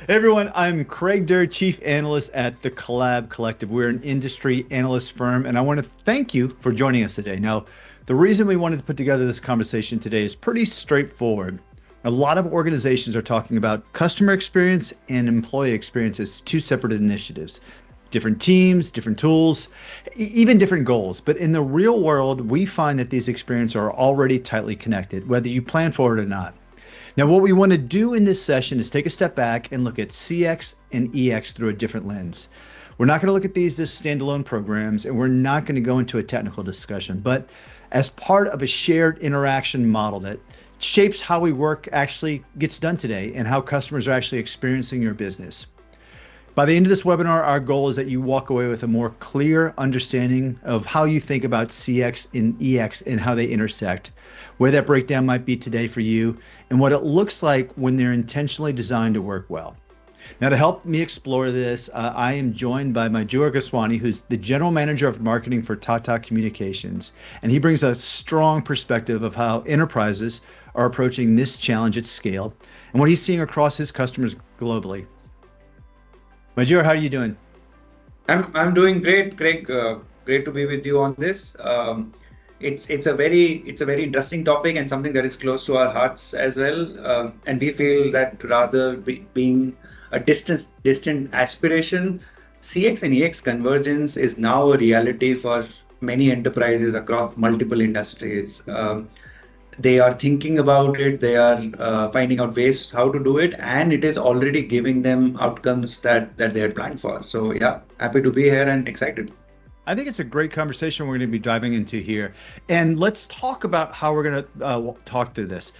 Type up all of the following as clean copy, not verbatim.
Hey everyone, I'm Craig Durr, Chief Analyst at the Collab Collective. We're an industry analyst firm, and I want to thank you for joining us today. Now, the reason we wanted to put together this conversation today is pretty straightforward. A lot of organizations are talking about customer experience and employee experience as two separate initiatives. Different teams, different tools, even different goals. But in the real world, we find that these experiences are already tightly connected, whether you plan for it or not. Now, what we want to do in this session is take a step back and look at CX and EX through a different lens. We're not going to look at these as standalone programs, and we're not going to go into a technical discussion, but as part of a shared interaction model that shapes how we work actually gets done today and how customers are actually experiencing your business. By the end of this webinar, our goal is that you walk away with a more clear understanding of how you think about CX and EX and how they intersect, where that breakdown might be today for you, and what it looks like when they're intentionally designed to work well. Now, to help me explore this, I am joined by Madhur Goswami, who's the General Manager of Marketing for Tata Communications, and he brings a strong perspective of how enterprises are approaching this challenge at scale and what he's seeing across his customers globally. Madhur, how are you doing? I'm doing great, Craig. Great to be with you on this. It's a very interesting topic and something that is close to our hearts as well. And we feel that being a distant aspiration, CX and EX convergence is now a reality for many enterprises across multiple industries. They are thinking about it, they are finding out ways how to do it, and it is already giving them outcomes that they had planned for. So yeah, happy to be here and excited. I think it's a great conversation we're going to be diving into here. And let's talk about how we're going to talk through this.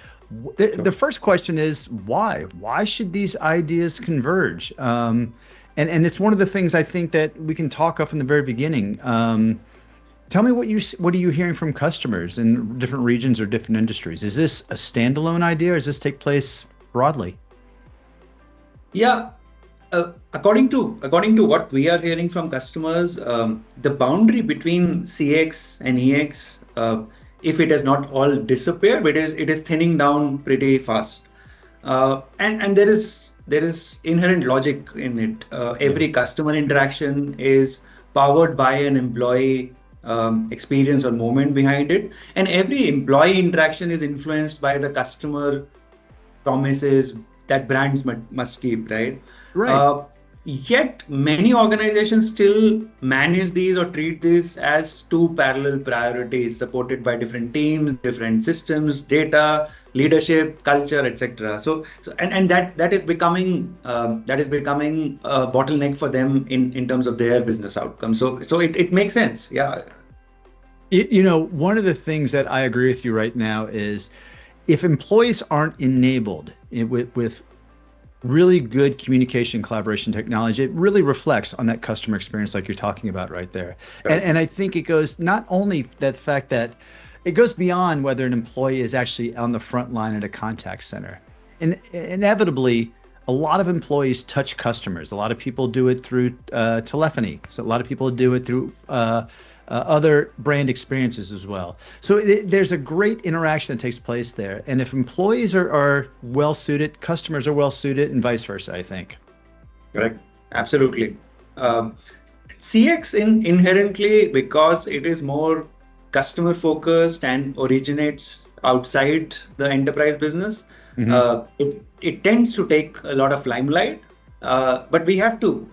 The first question is why? Why should these ideas converge? And it's one of the things I think that we can talk off in the very beginning. Tell me what are you hearing from customers in different regions or different industries? Is this a standalone idea, or does this take place broadly? Yeah, according to what we are hearing from customers, the boundary between CX and EX, if it has not all disappeared, it is thinning down pretty fast, and there is inherent logic in it. Every customer interaction is powered by an employee experience or moment behind it, and every employee interaction is influenced by the customer promises that brands must keep, right? Right. Yet many organizations still manage these or treat these as two parallel priorities supported by different teams, different systems, data, leadership, culture, etc. And that is becoming a bottleneck for them in terms of their business outcomes. So it makes sense. Yeah. One of the things that I agree with you right now is if employees aren't enabled with really good communication collaboration technology, it really reflects on that customer experience like you're talking about right there. Right. And I think it goes not only that fact that it goes beyond whether an employee is actually on the front line at a contact center. And inevitably, a lot of employees touch customers. A lot of people do it through telephony. So a lot of people do it through other brand experiences as well. So there's a great interaction that takes place there. And if employees are well suited, customers are well suited, and vice versa, I think. Correct. Absolutely. CX inherently, because it is more customer focused and originates outside the enterprise business, it tends to take a lot of limelight. But we have to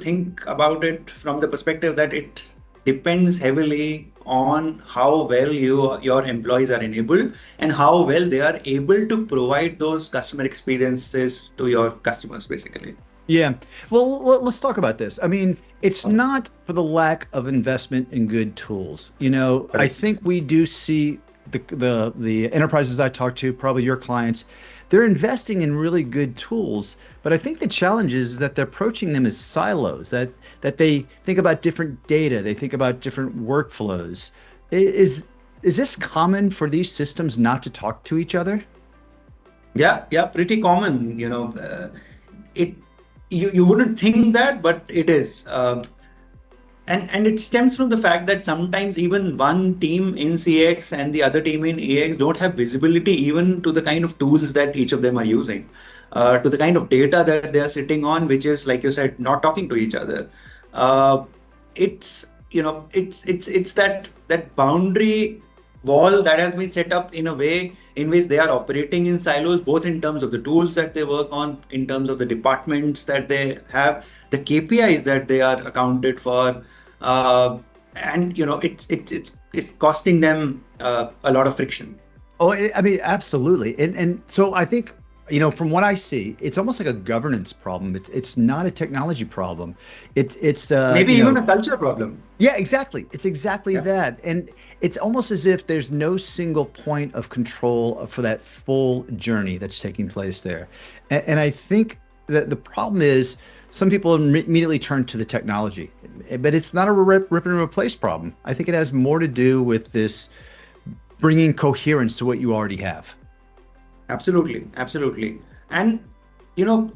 think about it from the perspective that it depends heavily on how well your employees are enabled and how well they are able to provide those customer experiences to your customers, basically. Yeah. Well, let's talk about this. I mean, it's not for the lack of investment in good tools. I think we do see the enterprises I talk to, probably your clients, they're investing in really good tools, but I think the challenge is that they're approaching them as silos, that they think about different data, they think about different workflows. Is this common for these systems not to talk to each other? Yeah, pretty common. It you wouldn't think that, but it is. And it stems from the fact that sometimes even one team in CX and the other team in EX don't have visibility even to the kind of tools that each of them are using. to the kind of data that they are sitting on, which is, like you said, not talking to each other. Uh, it's it's that boundary wall that has been set up in a way in which they are operating in silos, both in terms of the tools that they work on, in terms of the departments that they have, the KPIs that they are accounted for, uh, and it's costing them a lot of friction. Oh, I mean, absolutely. And so I think, from what I see, it's almost like a governance problem. It's not a technology problem. It's Maybe even a culture problem. yeah, exactly. It's exactly Yeah. that. And it's almost as if there's no single point of control for that full journey that's taking place there. And I think that the problem is some people immediately turn to the technology, but it's not a rip and replace problem. I think it has more to do with this bringing coherence to what you already have. Absolutely, absolutely. And you know,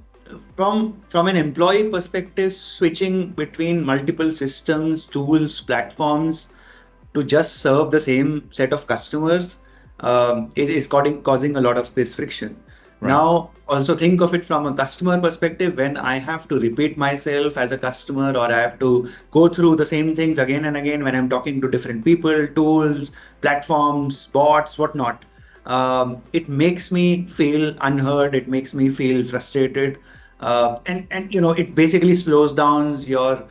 from an employee perspective, switching between multiple systems, tools, platforms to just serve the same set of customers is causing a lot of this friction. Right. Now, also think of it from a customer perspective. When I have to repeat myself as a customer, or I have to go through the same things again and again when I'm talking to different people, tools, platforms, bots, whatnot, it makes me feel unheard. It makes me feel frustrated, and it basically slows down your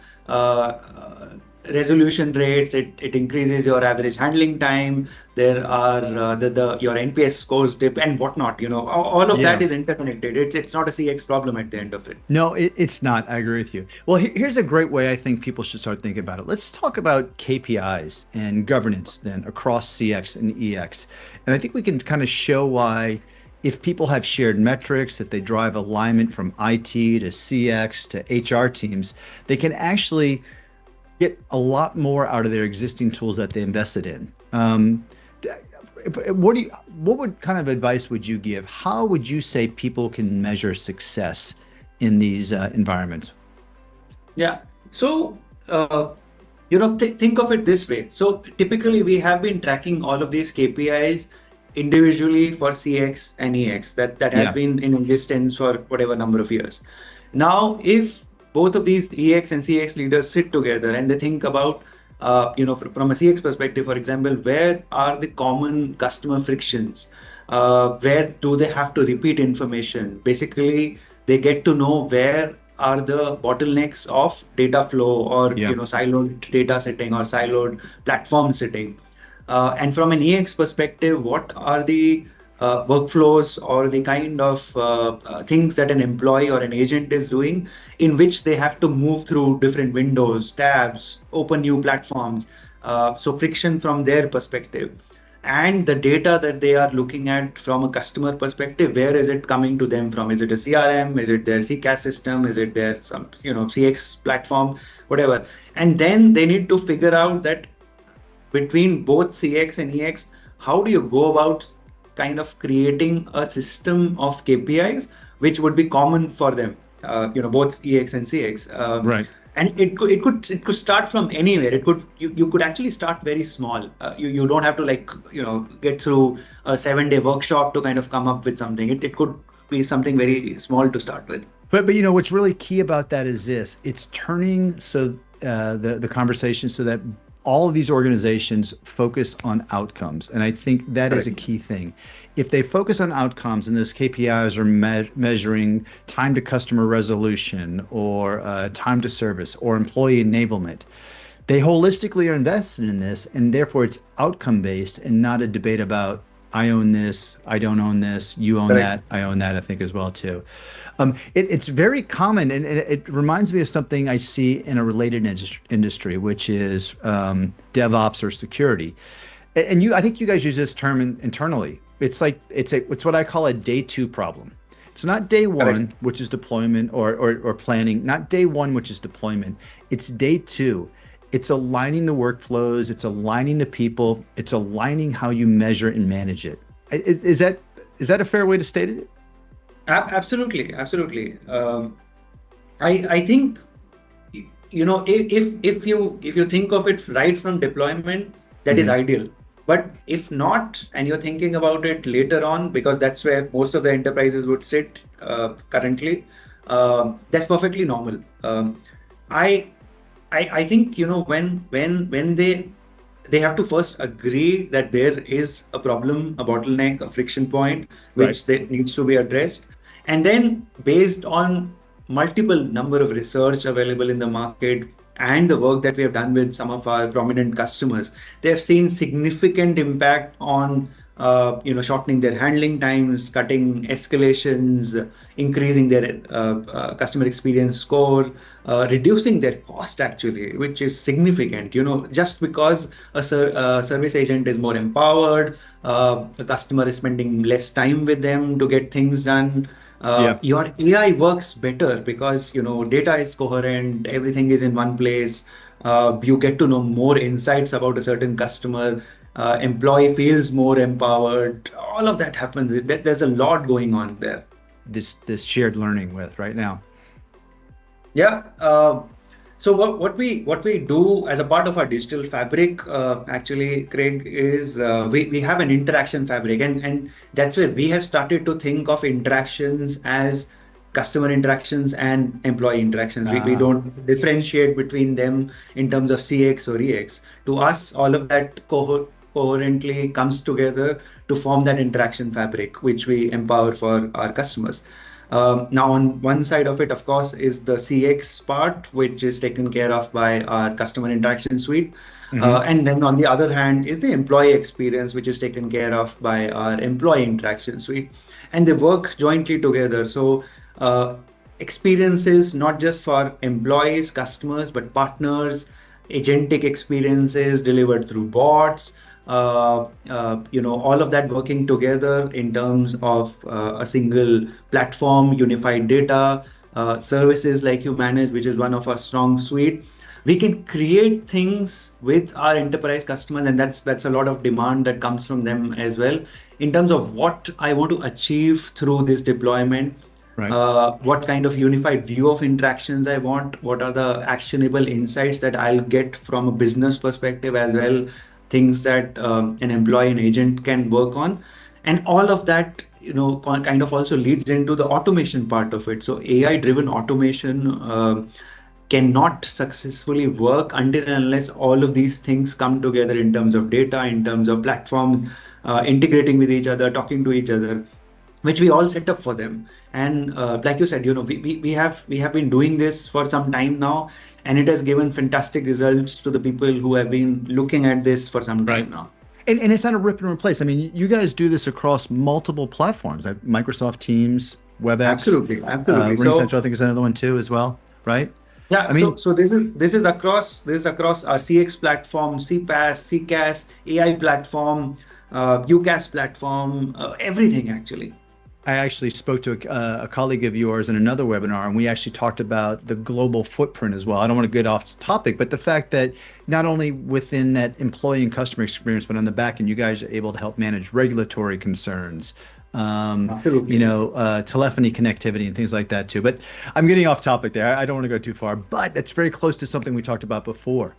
resolution rates. It increases your average handling time. There are the your NPS scores dip and whatnot. All of that Yeah. is interconnected. It's not a CX problem at the end of it. No, it's not. I agree with you. Well, here's a great way I think people should start thinking about it. Let's talk about KPIs and governance then across CX and EX. And I think we can kind of show why, if people have shared metrics, that they drive alignment from IT to CX to HR teams, they can actually get a lot more out of their existing tools that they invested in. What would kind of advice would you give? How would you say people can measure success in these environments? Yeah. So, think of it this way. So, typically, we have been tracking all of these KPIs individually for CX and EX. That has Yeah. been in existence for whatever number of years. Now, if both of these EX and CX leaders sit together and they think about, from a CX perspective, for example, where are the common customer frictions? Where do they have to repeat information? Basically, they get to know where are the bottlenecks of data flow, or Yeah. siloed data setting or siloed platform setting. And from an EX perspective, what are the workflows or the kind of things that an employee or an agent is doing, in which they have to move through different windows, tabs, open new platforms. So friction from their perspective. And the data that they are looking at from a customer perspective, where is it coming to them from? Is it a CRM? Is it their CCAS system? Is it their some CX platform? Whatever. And then they need to figure out that between both CX and EX, how do you go about kind of creating a system of KPIs which would be common for them, both EX and CX. Right. And it could start from anywhere. You could actually start very small. You don't have to, like, get through a 7-day workshop to kind of come up with something. It could be something very small to start with. But what's really key about that is this: it's turning the conversation so that all of these organizations focus on outcomes, and I think that is a Correct. key thing. If they focus on outcomes, and those KPIs are measuring time to customer resolution, or time to service, or employee enablement, they holistically are invested in this, and therefore it's outcome based and not a debate about I own this, I don't own this, you own Correct. that, I own that, I think as well too. It's very common, and it reminds me of something I see in a related industry, which is DevOps or security. And I think you guys use this term internally. It's like it's what I call a day two problem. It's not day Correct. one, which is deployment or planning. Not day one, which is deployment. It's day two. It's aligning the workflows. It's aligning the people. It's aligning how you measure and manage it. Is that a fair way to state it? Absolutely, absolutely. I think, if you think of it right from deployment, that is Hmm. ideal. But if not, and you're thinking about it later on, because that's where most of the enterprises would sit currently, that's perfectly normal. I, I think when they have to first agree that there is a problem, a bottleneck, a friction point, Right. which needs to be addressed, and then based on multiple number of research available in the market and the work that we have done with some of our prominent customers, they have seen significant impact on shortening their handling times, cutting escalations, increasing their customer experience score, reducing their cost actually, which is significant. Just because a service agent is more empowered, the customer is spending less time with them to get things done. Yeah. Your AI works better because data is coherent, everything is in one place. You get to know more insights about a certain customer. Employee feels more empowered. All of that happens. There's a lot going on there. This shared learning with right now. Yeah. So what we do as a part of our digital fabric, actually, Craig, is we have an interaction fabric, and that's where we have started to think of interactions as customer interactions and employee interactions. We Ah, don't differentiate between them in terms of CX or EX. To us, all of that coherently comes together to form that interaction fabric, which we empower for our customers. Now, on one side of it, of course, is the CX part, which is taken care of by our customer interaction suite. hmm. And then on the other hand is the employee experience, which is taken care of by our employee interaction suite. And they work jointly together. So, experiences not just for employees, customers, but partners, agentic experiences delivered through bots, all of that working together in terms of a single platform, unified data, services like you manage, which is one of our strong suite. We can create things with our enterprise customers, and that's a lot of demand that comes from them as well. In terms of what I want to achieve through this deployment, Right. what kind of unified view of interactions I want, what are the actionable insights that I'll get from a business perspective as well, things that an employee and agent can work on. And all of that, kind of also leads into the automation part of it. So AI driven automation cannot successfully work until and unless all of these things come together in terms of data, in terms of platforms, integrating with each other, talking to each other, which we all set up for them. And like you said, we have been doing this for some time now, and it has given fantastic results to the people who have been looking at this for some Right. time now. And it's not a rip and replace. I mean, you guys do this across multiple platforms, like Microsoft Teams, WebEx, Absolutely, absolutely. RingCentral, So I think is another one too, as well, right? yeah, I so mean, so this is across our CX platform, CPaaS, CCaaS, AI platform, UCaaS platform, everything actually. I actually spoke to a colleague of yours in another webinar, and we actually talked about the global footprint as well. I don't want to get off topic, but the fact that not only within that employee and customer experience, but on the back end, you guys are able to help manage regulatory concerns, Absolutely. telephony connectivity, and things like that too. But I'm getting off topic there. I don't want to go too far, but it's very close to something we talked about before.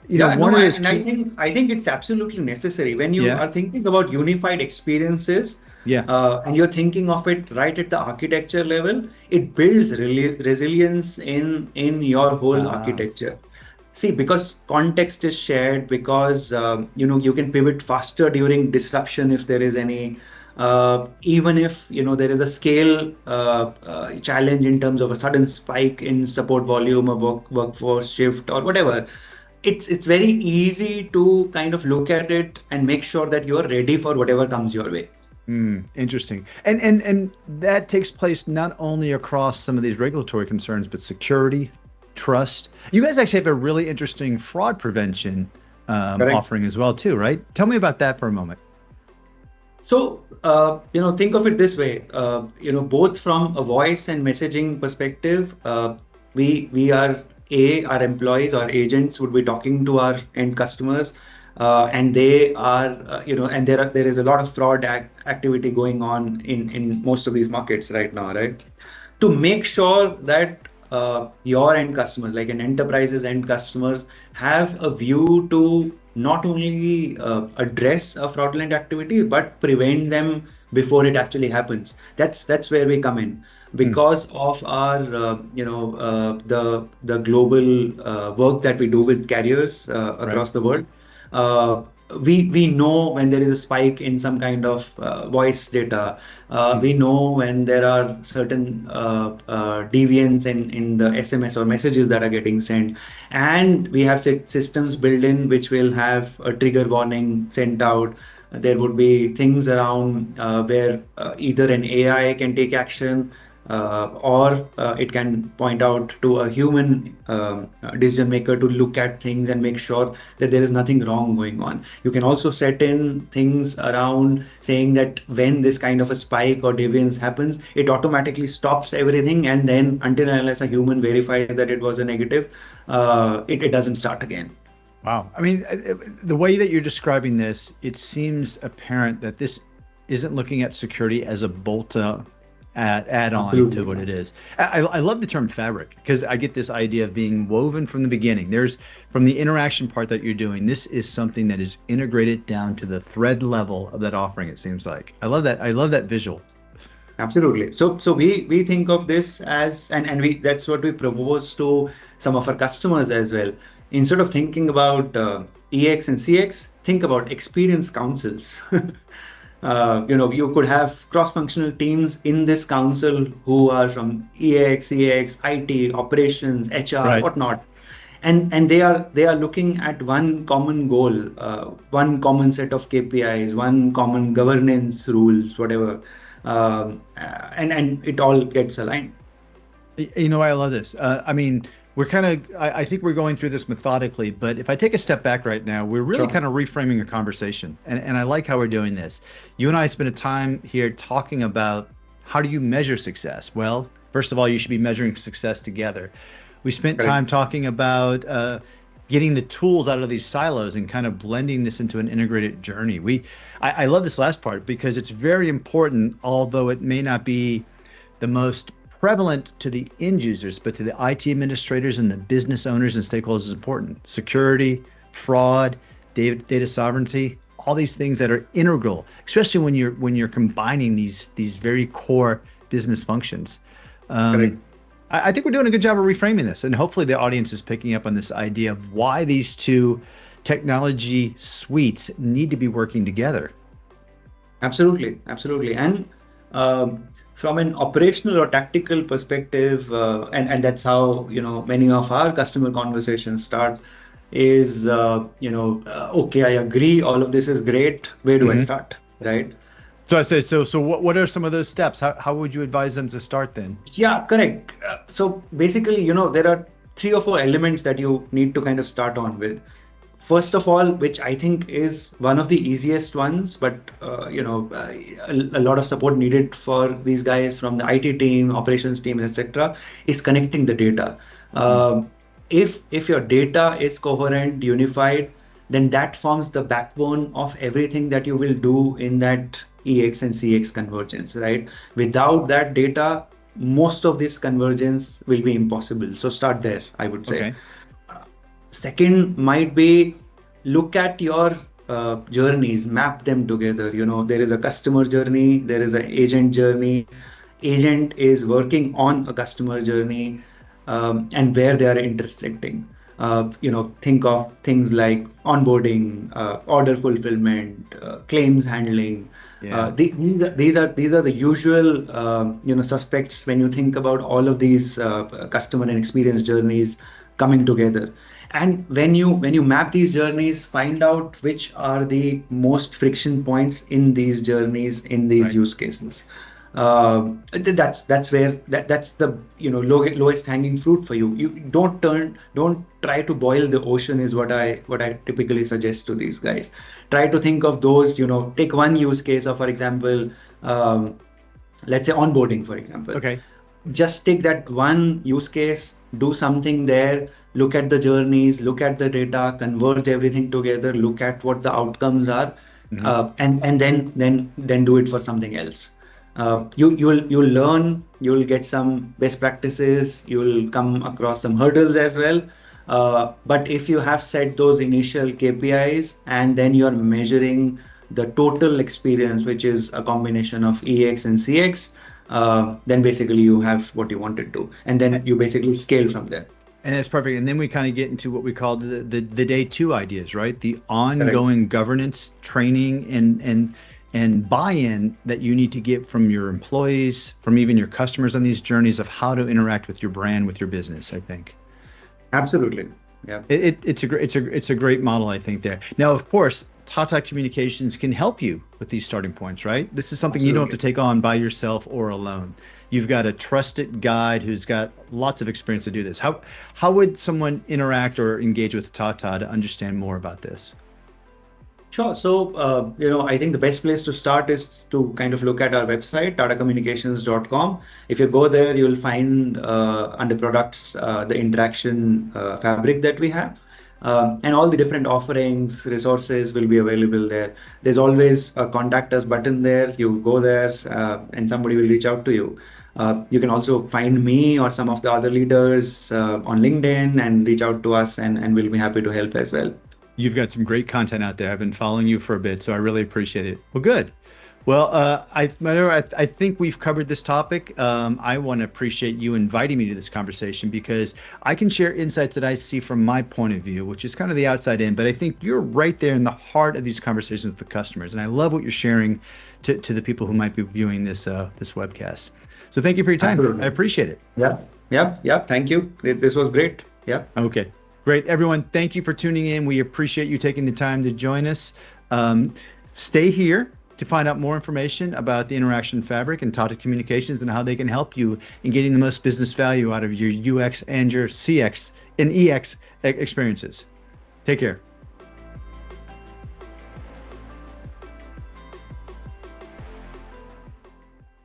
Yeah, One no, of those and I key, think I think it's absolutely necessary when you yeah, are thinking about unified experiences, yeah, and you're thinking of it right at the architecture level. It builds resilience in your whole uh, architecture. See, because context is shared, because you can pivot faster during disruption if there is any. Even if there is a scale challenge in terms of a sudden spike in support volume or workforce shift or whatever, it's very easy to kind of look at it and make sure that you are ready for whatever comes your way. Interesting. And that takes place not only across some of these regulatory concerns, but security, trust. You guys actually have a really interesting fraud prevention Correct. offering as well, too, right? Tell me about that for a moment. So, think of it this way. Both from a voice and messaging perspective, we are our employees or agents would be talking to our end customers, and they are, and there is a lot of fraud activity going on in most of these markets right now, right? To make sure that your end customers, like an enterprise's end customers, have a view to not only address a fraudulent activity but prevent them before it actually happens. That's where we come in, Hmm. because of our the global work that we do with carriers Right. across the world. Uh, we know when there is a spike in some kind of voice data. Hmm. We know when there are certain deviants in the SMS or messages that are getting sent, and we have systems built in which will have a trigger warning sent out. There would be things around where either an AI can take action, or it can point out to a human decision maker to look at things and make sure that there is nothing wrong going on. You can also set in things around saying that when this kind of a spike or deviance happens, it automatically stops everything, and then until and unless a human verifies that it was a negative, it doesn't start again. Wow. I mean, the way that you're describing this, it seems apparent that this isn't looking at security as a add-on to Absolutely. what it is. I love the term fabric because I get this idea of being woven from the beginning. There's from the interaction part that you're doing, this is something that is integrated down to the thread level of that offering, it seems like. I love that. I love that visual. Absolutely. So we think of this as, and we that's what we propose to some of our customers as well. Instead of thinking about EX and CX, think about experience councils. You could have cross-functional teams in this council who are from EX, CX, IT, operations, HR, Right. whatnot, and they are looking at one common goal, one common set of KPIs, one common governance rules, whatever, and it all gets aligned. You know, I love this. I mean, we're kind of, I think we're going through this methodically, but if I take a step back right now, we're really Sure. kind of reframing a conversation. And I like how we're doing this. You and I spent a time here talking about how do you measure success? Well, first of all, you should be measuring success together. We spent Correct. time talking about getting the tools out of these silos and kind of blending this into an integrated journey. I love this last part because it's very important, although it may not be the most prevalent to the end users, but to the IT administrators and the business owners and stakeholders is important. Security, fraud, data sovereignty, all these things that are integral, especially when you're combining these very core business functions. Correct. I think we're doing a good job of reframing this, and hopefully the audience is picking up on this idea of why these two technology suites need to be working together. Absolutely, absolutely. And from an operational or tactical perspective, and that's how many of our customer conversations start. Is okay, I agree, all of this is great. Where do I Mhm. start? Right? So I say, so what are some of those steps? How would you advise them to start then? Yeah, correct. So basically, there are three or four elements that you need to kind of start on with. First of all, which I think is one of the easiest ones, but a lot of support needed for these guys from the IT team, operations team, etc., is connecting the data. Mm. If your data is coherent, unified, then that forms the backbone of everything that you will do in that EX and CX convergence, right? Without that data, most of this convergence will be impossible. So start there, I would say. Okay. Second might be, look at your journeys, map them together. There is a customer journey, there is an agent journey. Agent is working on a customer journey, and where they are intersecting. Think of things like onboarding, order fulfillment, claims handling. Yeah. These are the usual suspects when you think about all of these customer and experience journeys coming together. And when you map these journeys, find out which are the most friction points in these journeys, in these Right. use cases. That's where that's the lowest hanging fruit for you. You don't try to boil the ocean, is what I typically suggest to these guys. Try to think of those. Take one use case of, for example, let's say onboarding, for example. Okay. Just take that one use case, do something there, look at the journeys, look at the data, converge everything together, look at what the outcomes are, Hmm. and then do it for something else. You'll learn, you'll get some best practices, you'll come across some hurdles as well. But if you have set those initial KPIs and then you're measuring the total experience, which is a combination of EX and CX, then basically you have what you wanted to, and then you basically scale from there. And that's perfect. And then we kind of get into what we call the day two ideas, right? The Correct. ongoing governance, training, and buy-in that you need to get from your employees, from even your customers on these journeys of how to interact with your brand, with your business, I think. Absolutely. Yeah. It's a great model, I think there. Now, of course, Tata Communications can help you with these starting points, right? This is something you don't have to Absolutely. take on by yourself or alone. You've got a trusted guide who's got lots of experience to do this. How would someone interact or engage with Tata to understand more about this? Sure. So, I think the best place to start is to kind of look at our website, tatacommunications.com. If you go there, you'll find under products the interaction fabric that we have. And all the different offerings, resources will be available there. There's always a contact us button there. You go there and somebody will reach out to you. You can also find me or some of the other leaders on LinkedIn and reach out to us, and we'll be happy to help as well. You've got some great content out there. I've been following you for a bit, so I really appreciate it. Well, good. Well, I think we've covered this topic. I want to appreciate you inviting me to this conversation because I can share insights that I see from my point of view, which is kind of the outside in, but I think you're right there in the heart of these conversations with the customers. And I love what you're sharing to the people who might be viewing this webcast. So thank you for your time. I Absolutely. appreciate it. Yeah. Yeah. Yeah. Thank you. This was great. Yeah. Okay, great. Everyone, thank you for tuning in. We appreciate you taking the time to join us. Um, Stay here to find out more information about the interaction fabric and Tata Communications and how they can help you in getting the most business value out of your UX and your CX and EX experiences. Take care.